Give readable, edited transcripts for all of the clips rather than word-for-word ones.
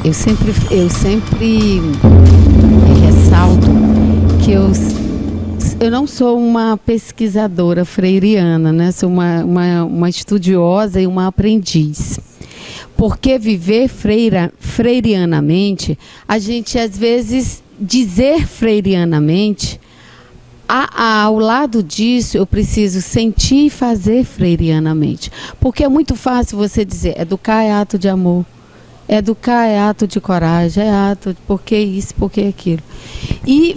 Eu sempre ressalto que eu não sou uma pesquisadora freiriana, né? Sou uma estudiosa e uma aprendiz. Porque viver freirianamente, a gente às vezes dizer freirianamente, ao lado disso eu preciso sentir e fazer freirianamente. Porque é muito fácil você dizer, educar é ato de amor. Educar é ato de coragem, é ato de por que isso, por que aquilo. E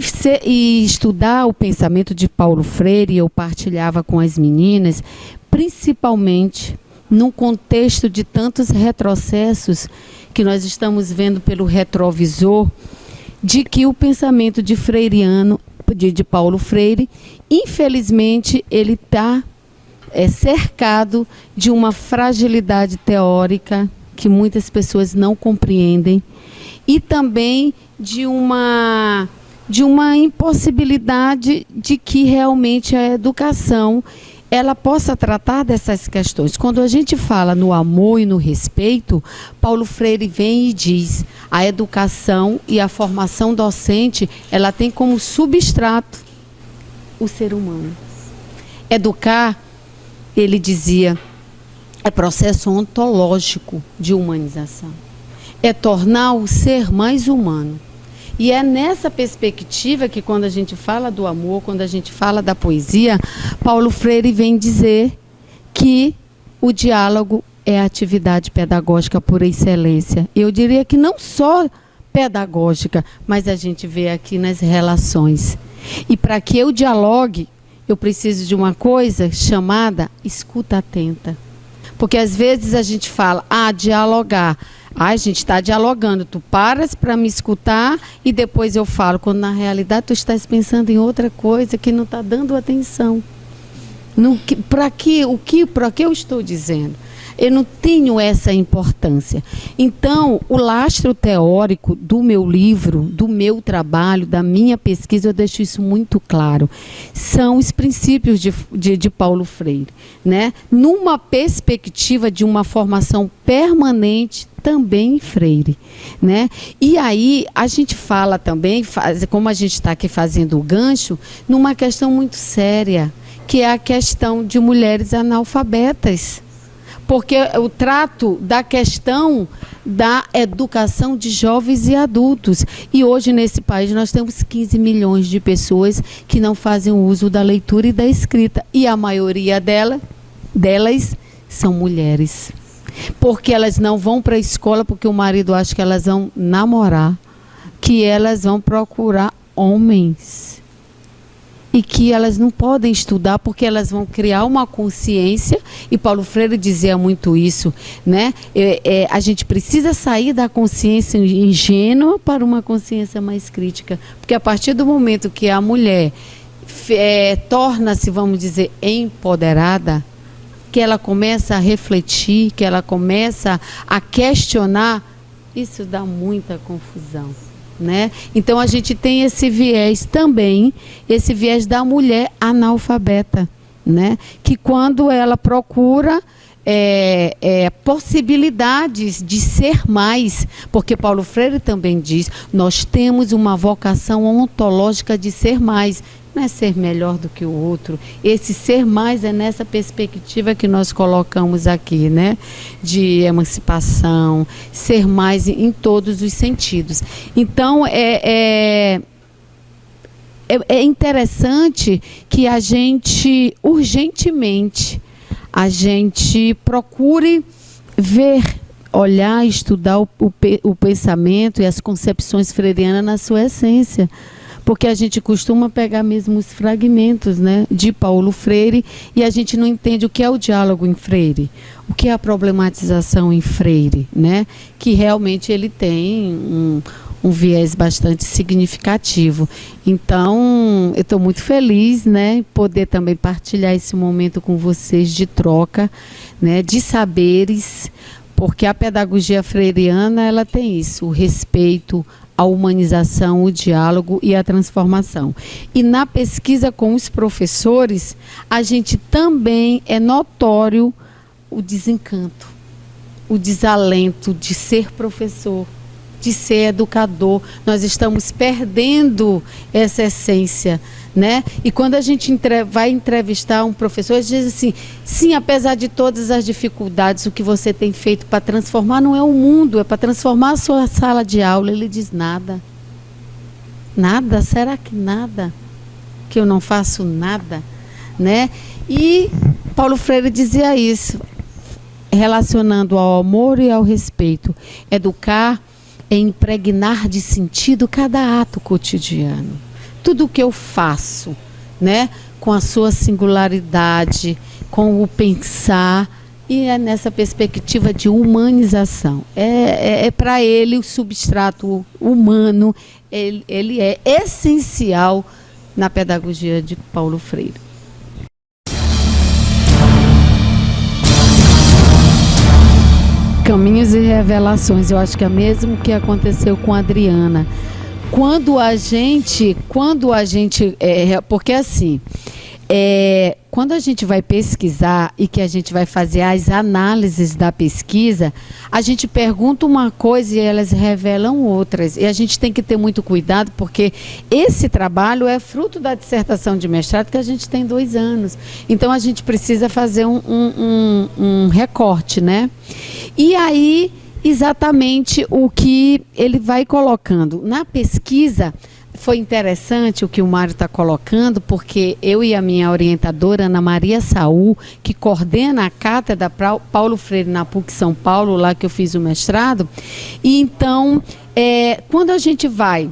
estudar o pensamento de Paulo Freire, eu partilhava com as meninas, principalmente num contexto de tantos retrocessos que nós estamos vendo pelo retrovisor, de que o pensamento de Paulo Freire, infelizmente, ele está cercado de uma fragilidade teórica que muitas pessoas não compreendem, e também de uma impossibilidade de que realmente a educação ela possa tratar dessas questões. Quando a gente fala no amor e no respeito, Paulo Freire vem e diz, a educação e a formação docente, ela tem como substrato o ser humano. Educar, ele dizia, é processo ontológico de humanização. É tornar o ser mais humano. E é nessa perspectiva que, quando a gente fala do amor, quando a gente fala da poesia, Paulo Freire vem dizer que o diálogo é a atividade pedagógica por excelência. Eu diria que não só pedagógica, mas a gente vê aqui nas relações. E para que eu dialogue, eu preciso de uma coisa chamada escuta atenta. Porque às vezes a gente fala, dialogar. A gente está dialogando, tu paras para me escutar e depois eu falo, quando na realidade tu estás pensando em outra coisa que não está dando atenção. Para que eu estou dizendo? Eu não tenho essa importância. Então, o lastro teórico do meu livro, do meu trabalho, da minha pesquisa, eu deixo isso muito claro. São os princípios de Paulo Freire, né? Numa perspectiva de uma formação permanente também em Freire, né? E aí a gente fala também, como a gente está aqui fazendo o gancho, numa questão muito séria, que é a questão de mulheres analfabetas. Porque o trato da questão da educação de jovens e adultos. E hoje nesse país nós temos 15 milhões de pessoas que não fazem uso da leitura e da escrita. E a maioria delas são mulheres. Porque elas não vão para a escola porque o marido acha que elas vão namorar, que elas vão procurar homens. E que elas não podem estudar porque elas vão criar uma consciência, e Paulo Freire dizia muito isso, né? A gente precisa sair da consciência ingênua para uma consciência mais crítica, porque a partir do momento que a mulher torna-se, vamos dizer, empoderada, que ela começa a refletir, que ela começa a questionar, isso dá muita confusão. Né? Então a gente tem esse viés também, esse viés da mulher analfabeta, né? Que quando ela procura possibilidades de ser mais, porque Paulo Freire também diz, nós temos uma vocação ontológica de ser mais, não é ser melhor do que o outro. Esse ser mais é nessa perspectiva que nós colocamos aqui, né? De emancipação, ser mais em todos os sentidos. Então, é interessante que a gente, urgentemente, a gente procure ver, olhar, estudar o pensamento e as concepções freirianas na sua essência. Porque a gente costuma pegar mesmo os fragmentos, né, de Paulo Freire, e a gente não entende o que é o diálogo em Freire, o que é a problematização em Freire, né, que realmente ele tem um viés bastante significativo. Então, eu estou muito feliz, né, poder também partilhar esse momento com vocês de troca, né, de saberes, porque a pedagogia freiriana, ela tem isso, o respeito, a humanização, o diálogo e a transformação. E na pesquisa com os professores, a gente também é notório o desencanto, o desalento de ser professor. de ser educador. Nós estamos perdendo essa essência, né? E quando a gente vai entrevistar um professor, ele diz assim, sim, apesar de todas as dificuldades, o que você tem feito para transformar não é o mundo, é para transformar a sua sala de aula. Ele diz, nada. Nada? Será que nada? Que eu não faço nada? Né? E Paulo Freire dizia isso, relacionando ao amor e ao respeito. Educar é impregnar de sentido cada ato cotidiano. Tudo o que eu faço, né, com a sua singularidade, com o pensar, e é nessa perspectiva de humanização. Para ele, o substrato humano, ele é essencial na pedagogia de Paulo Freire. Caminhos e revelações, eu acho que é mesmo que aconteceu com a Adriana. Quando a gente porque assim, quando a gente vai pesquisar e que a gente vai fazer as análises da pesquisa, a gente pergunta uma coisa e elas revelam outras. E a gente tem que ter muito cuidado, porque esse trabalho é fruto da dissertação de mestrado que a gente tem 2 anos. Então a gente precisa fazer um recorte, né? E aí, exatamente o que ele vai colocando. Na pesquisa, foi interessante o que o Mário está colocando, porque eu e a minha orientadora, Ana Maria Saul, que coordena a cátedra Paulo Freire na PUC São Paulo, lá que eu fiz o mestrado, e então, quando a gente vai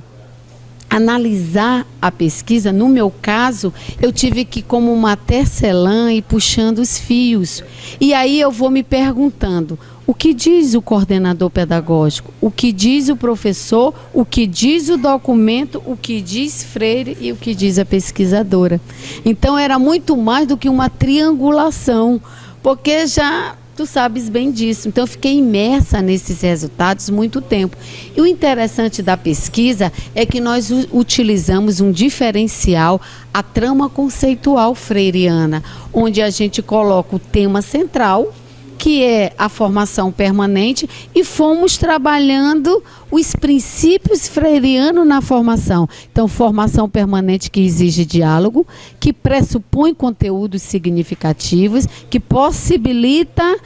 analisar a pesquisa, no meu caso, eu tive que, como uma tecelã, ir puxando os fios. E aí eu vou me perguntando, o que diz o coordenador pedagógico? O que diz o professor? O que diz o documento? O que diz Freire e o que diz a pesquisadora? Então era muito mais do que uma triangulação, porque já tu sabes bem disso. Então eu fiquei imersa nesses resultados muito tempo. E o interessante da pesquisa é que nós utilizamos um diferencial, a trama conceitual freiriana, onde a gente coloca o tema central, que é a formação permanente, e fomos trabalhando os princípios freirianos na formação. Então, formação permanente que exige diálogo, que pressupõe conteúdos significativos, que possibilita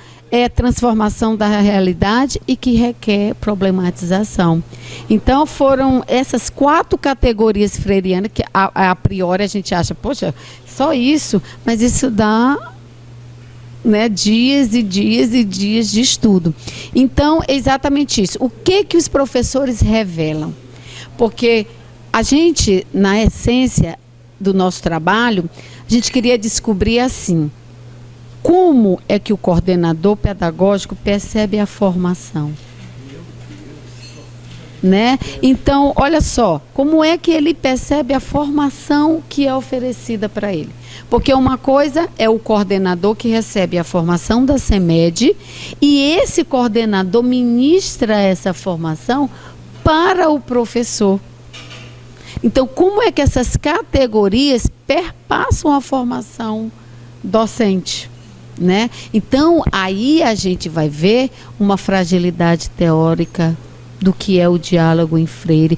transformação da realidade e que requer problematização. Então, foram essas 4 categorias freirianas que, a priori, a gente acha, poxa, só isso, mas isso dá, né, dias e dias e dias de estudo. Então, é exatamente isso. O que os professores revelam? Porque a gente, na essência do nosso trabalho, a gente queria descobrir assim, como é que o coordenador pedagógico percebe a formação? Né? Então, olha só, como é que ele percebe a formação que é oferecida para ele? Porque uma coisa é o coordenador que recebe a formação da CEMED e esse coordenador ministra essa formação para o professor. Então, como é que essas categorias perpassam a formação docente? Né? Então, aí a gente vai ver uma fragilidade teórica do que é o diálogo em Freire,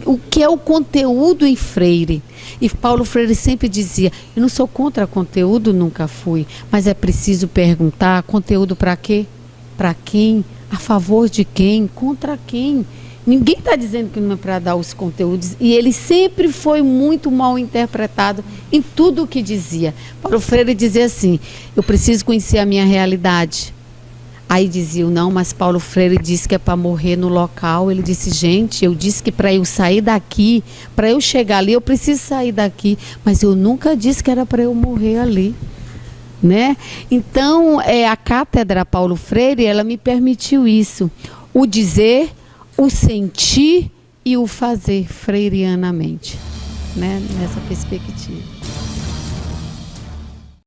o que é o conteúdo em Freire. E Paulo Freire sempre dizia, eu não sou contra conteúdo, nunca fui, mas é preciso perguntar, conteúdo para quê? Para quem? A favor de quem? Contra quem? Ninguém está dizendo que não é para dar os conteúdos, e ele sempre foi muito mal interpretado em tudo o que dizia. Paulo Freire dizia assim, eu preciso conhecer a minha realidade. Aí diziam, não, mas Paulo Freire disse que é para morrer no local. Ele disse, gente, eu disse que para eu sair daqui, para eu chegar ali, eu preciso sair daqui, mas eu nunca disse que era para eu morrer ali. Né? Então, a cátedra Paulo Freire, ela me permitiu isso, o dizer, o sentir e o fazer freirianamente, né? Nessa perspectiva.